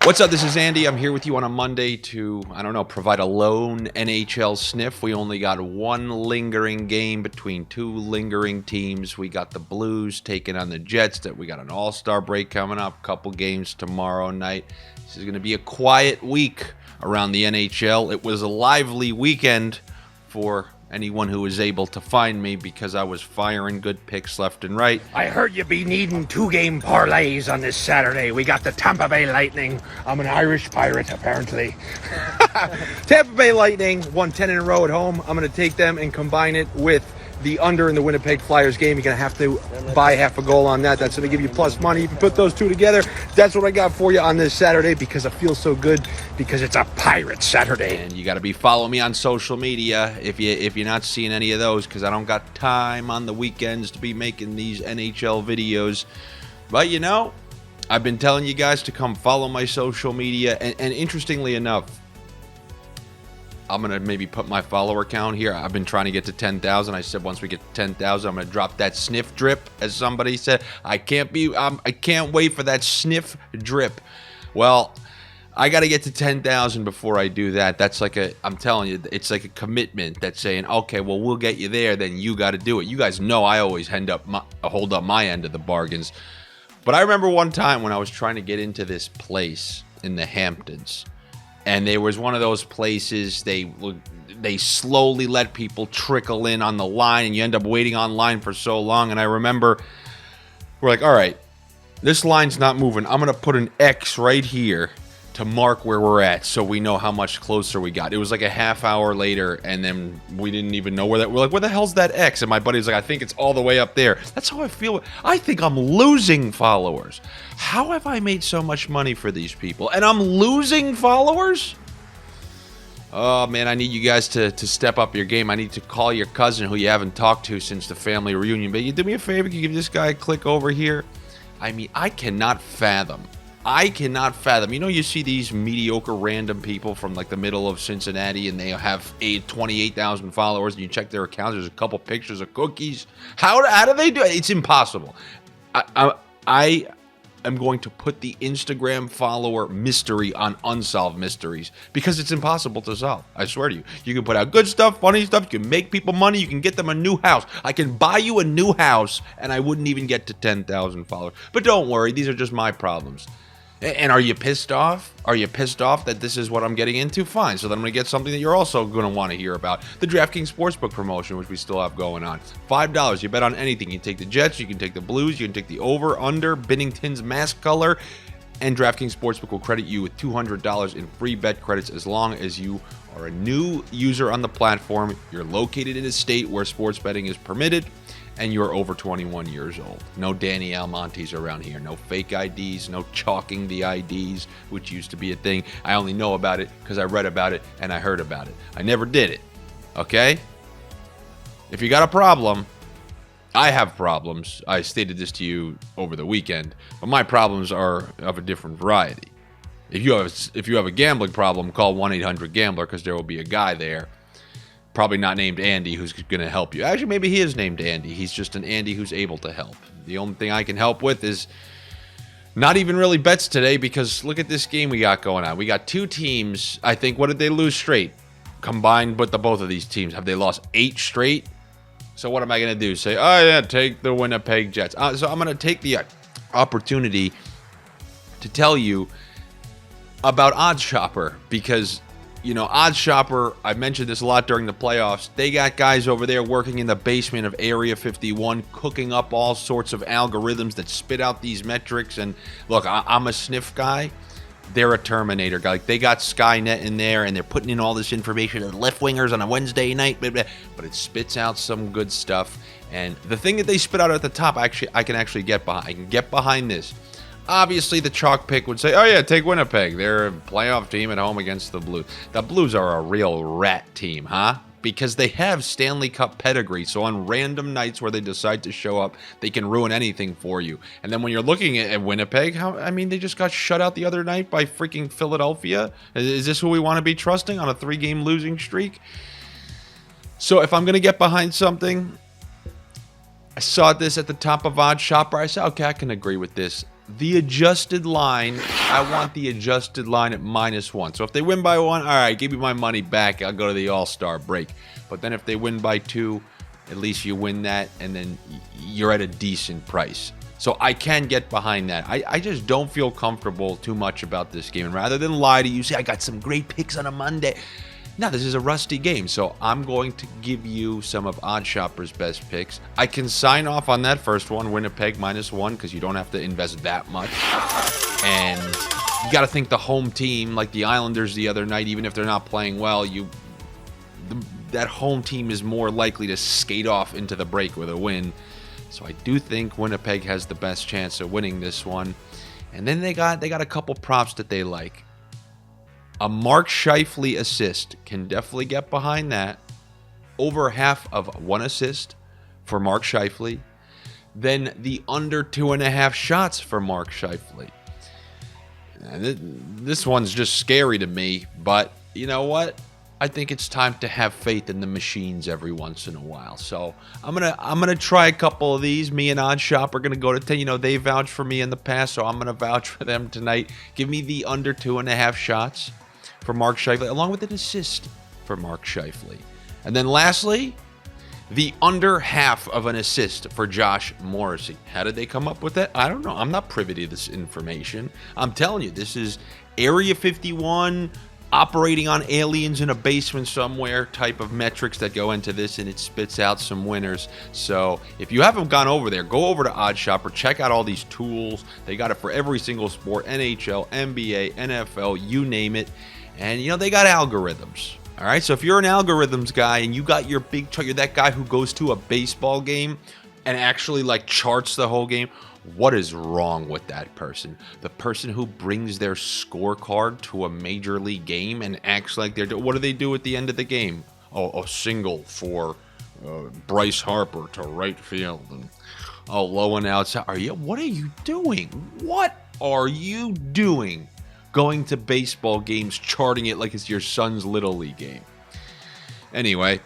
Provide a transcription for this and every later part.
What's up? This is Andy. I'm here with you on a Monday to, provide a lone NHL sniff. We only got one lingering game between two lingering teams. We got the Blues taking on the Jets. We got an all-star break coming up, couple games tomorrow night. This is going to be a quiet week around the NHL. It was a lively weekend for anyone who was able to find me because I was firing good picks left and right. I heard you be needing 2-game parlays on this Saturday. We got the Tampa Bay Lightning. I'm an Irish pirate, apparently. Tampa Bay Lightning won 10 in a row at home. I'm going to take them and combine it with the under in the Winnipeg Flyers game. You're going to have to buy half a goal on that. That's going to give you plus money. If you put those two together, that's what I got for you on this Saturday because I feel so good because it's a Pirate Saturday. And you got to be following me on social media if you're not seeing any of those because I don't got time on the weekends to be making these NHL videos. But I've been telling you guys to come follow my social media. And interestingly enough, I'm going to maybe put my follower count here. I've been trying to get to 10,000. I said once we get to 10,000, I'm going to drop that sniff drip, as somebody said. I can't wait for that sniff drip. Well, I got to get to 10,000 before I do that. That's I'm telling you, it's like a commitment that's saying, okay, well, we'll get you there. Then you got to do it. You guys know I always hold up my end of the bargains. But I remember one time when I was trying to get into this place in the Hamptons. And there was one of those places they slowly let people trickle in on the line, and you end up waiting online for so long. And I remember we're like, all right, this line's not moving. I'm going to put an X right here to mark where we're at so we know how much closer we got. It was like a half hour later, and then we didn't even know we're like, where the hell's that X? And my buddy was like, I think it's all the way up there. That's how I feel. I think I'm losing followers. How have I made so much money for these people? And I'm losing followers? Oh, man, I need you guys to step up your game. I need to call your cousin who you haven't talked to since the family reunion. But you do me a favor, can you give this guy a click over here? I mean, I cannot fathom. You see these mediocre random people from like the middle of Cincinnati and they have 28,000 followers and you check their accounts, there's a couple pictures of cookies. How do they do it? It's impossible. I am going to put the Instagram follower mystery on unsolved mysteries because it's impossible to solve. I swear to you. You can put out good stuff, funny stuff, you can make people money, you can get them a new house. I can buy you a new house and I wouldn't even get to 10,000 followers. But don't worry, these are just my problems. And are you pissed off? Are you pissed off that this is what I'm getting into? Fine. So then I'm going to get something that you're also going to want to hear about. The DraftKings Sportsbook promotion, which we still have going on. $5. You bet on anything. You can take the Jets. You can take the Blues. You can take the over, under, Binnington's mask color. And DraftKings Sportsbook will credit you with $200 in free bet credits as long as you are a new user on the platform, you're located in a state where sports betting is permitted, and you're over 21 years old. No Danny Almontes around here. No fake IDs. No chalking the IDs, which used to be a thing. I only know about it because I read about it and I heard about it. I never did it. Okay? If you got a problem, I have problems. I stated this to you over the weekend, but my problems are of a different variety. If you have a gambling problem, call 1-800-GAMBLER because there will be a guy there. Probably not named Andy who's going to help you. Actually, maybe he is named Andy. He's just an Andy who's able to help. The only thing I can help with is not even really bets today because look at this game we got going on. We got two teams. I think, what did they lose straight? Combined with both of these teams. Have they lost 8 straight? So what am I going to do? Say, oh yeah, take the Winnipeg Jets. So I'm going to take the opportunity to tell you about Odds Shopper because Odds Shopper, I mentioned this a lot during the playoffs. They got guys over there working in the basement of Area 51, cooking up all sorts of algorithms that spit out these metrics. And look, I'm a sniff guy. They're a Terminator guy. Like, they got Skynet in there, and they're putting in all this information to the left wingers on a Wednesday night. But it spits out some good stuff. And the thing that they spit out at the top, I can actually get behind. I can get behind this. Obviously, the chalk pick would say, oh, yeah, take Winnipeg. They're a playoff team at home against the Blues. The Blues are a real rat team, huh? Because they have Stanley Cup pedigree. So on random nights where they decide to show up, they can ruin anything for you. And then when you're looking at Winnipeg, they just got shut out the other night by freaking Philadelphia. Is this who we want to be trusting on a 3-game losing streak? So if I'm going to get behind something, I saw this at the top of Odds Shopper. I said, okay, I can agree with this. the adjusted line, I want the adjusted line at -1. So if they win by 1, all right, give me my money back. I'll go to the All-Star break. But then if they win by 2, at least you win that, and then you're at a decent price. So I can get behind that. I just don't feel comfortable too much about this game. And rather than lie to you, say I got some great picks on a Monday. No, this is a rusty game, so I'm going to give you some of OddsShopper's best picks. I can sign off on that first one, Winnipeg -1, because you don't have to invest that much. And you got to think the home team, like the Islanders the other night, even if they're not playing well, that home team is more likely to skate off into the break with a win. So I do think Winnipeg has the best chance of winning this one. And then they got a couple props that they like. A Mark Scheifele assist, can definitely get behind that. Over half of 1 assist for Mark Scheifele. Then the under 2.5 shots for Mark Scheifele. This one's just scary to me, but you know what? I think it's time to have faith in the machines every once in a while. So I'm gonna try a couple of these. Me and OddsShop are gonna go to 10. You know, they vouched for me in the past, so I'm gonna vouch for them tonight. Give me the under 2.5 shots for Mark Scheifele, along with an assist for Mark Scheifele. And then lastly, the under half of an assist for Josh Morrissey. How did they come up with that? I don't know. I'm not privy to this information. I'm telling you, this is Area 51, operating on aliens in a basement somewhere type of metrics that go into this, and it spits out some winners. So if you haven't gone over there, go over to OddsShopper, check out all these tools. They got it for every single sport, NHL, NBA, NFL, you name it. And, you know, they got algorithms. All right, so if you're an algorithms guy and you got your big chart, you're that guy who goes to a baseball game and actually, like, charts the whole game, what is wrong with that person? The person who brings their scorecard to a major league game and acts like they're what do they do at the end of the game? Oh, a single for Bryce Harper to right field. And, oh, low and outside. What are you doing? What are you doing? Going to baseball games, charting it like it's your son's Little League game. Anyway,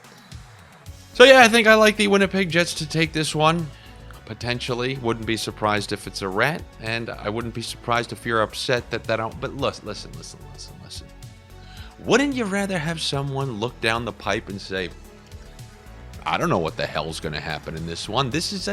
so yeah, I think I like the Winnipeg Jets to take this one. Potentially, wouldn't be surprised if it's a rat, and I wouldn't be surprised if you're upset that don't. But listen. Wouldn't you rather have someone look down the pipe and say, I don't know what the hell's going to happen in this one. This is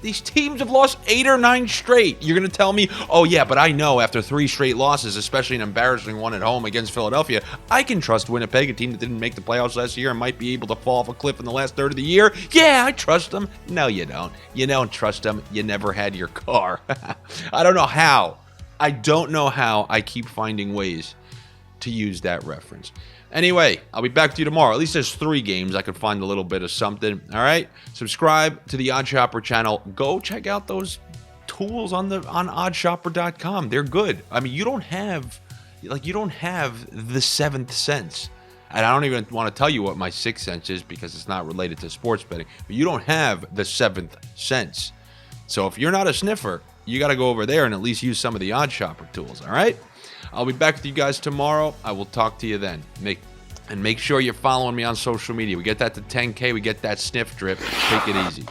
these teams have lost 8 or 9 straight. You're going to tell me, oh yeah, but I know after 3 straight losses, especially an embarrassing one at home against Philadelphia, I can trust Winnipeg, a team that didn't make the playoffs last year and might be able to fall off a cliff in the last third of the year. Yeah, I trust them. No, you don't. You don't trust them. You never had your car. I don't know how. I keep finding ways to use that reference. Anyway, I'll be back to you tomorrow. At least there's 3 games. I could find a little bit of something. All right? Subscribe to the OddsShopper channel. Go check out those tools on OddsShopper.com. They're good. I mean, you don't have the 7th sense. And I don't even want to tell you what my 6th sense is because it's not related to sports betting. But you don't have the 7th sense. So if you're not a sniffer, you got to go over there and at least use some of the OddsShopper tools. All right? I'll be back with you guys tomorrow. I will talk to you then. Make sure you're following me on social media. We get that to 10K. We get that sniff drip. Take it easy.